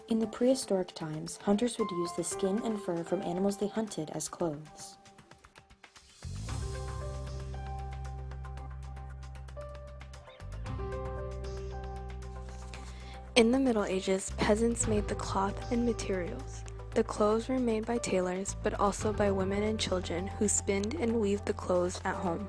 In the prehistoric times, hunters would use the skin and fur from animals they hunted as clothes. In the Middle Ages, peasants made the cloth and materials. The clothes were made by tailors, but also by women and children who spinned and weaved the clothes at home.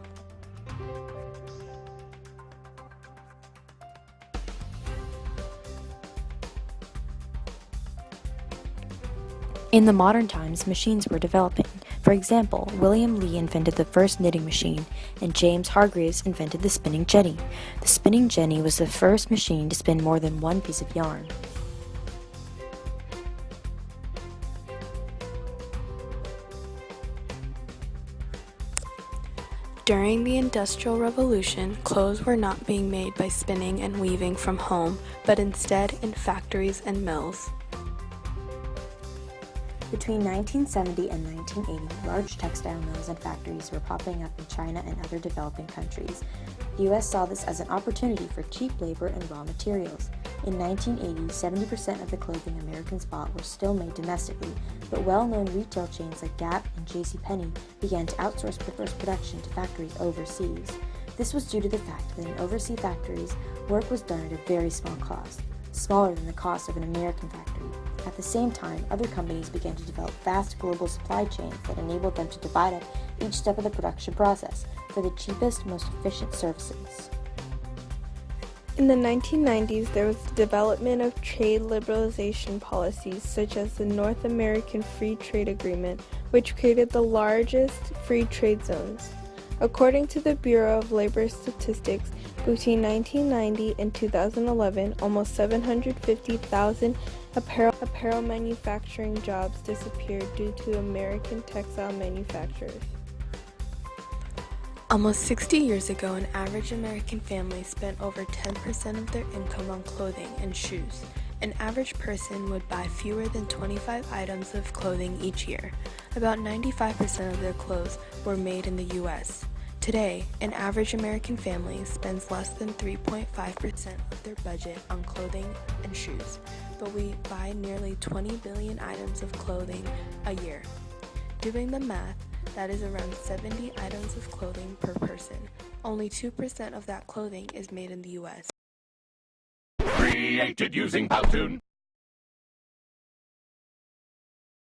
In the modern times, machines were developing. For example, William Lee invented the first knitting machine, and James Hargreaves invented the spinning jenny. The spinning jenny was the first machine to spin more than one piece of yarn. During the Industrial Revolution, clothes were not being made by spinning and weaving from home, but instead in factories and mills. Between 1970 and 1980, large textile mills and factories were popping up in China and other developing countries. The U.S. saw this as an opportunity for cheap labor and raw materials. In 1980, 70% of the clothing Americans bought were still made domestically, but well-known retail chains like Gap and JCPenney began to outsource production to factories overseas. This was due to the fact that in overseas factories, work was done at a very small cost, smaller than the cost of an American factory. At the same time, other companies began to develop vast global supply chains that enabled them to divide up each step of the production process for the cheapest, most efficient services. In the 1990s, there was the development of trade liberalization policies such as the North American Free Trade Agreement, which created the largest free trade zones. According to the Bureau of Labor Statistics, between 1990 and 2011, almost 750,000 apparel manufacturing jobs disappeared due to American textile manufacturers. Almost 60 years ago, an average American family spent over 10% of their income on clothing and shoes. An average person would buy fewer than 25 items of clothing each year. About 95% of their clothes were made in the U.S. Today, an average American family spends less than 3.5% of their budget on clothing and shoes, but we buy nearly 20 billion items of clothing a year. Doing the math, that is around 70 items of clothing per person. Only 2% of that clothing is made in the U.S. Created using Powtoon.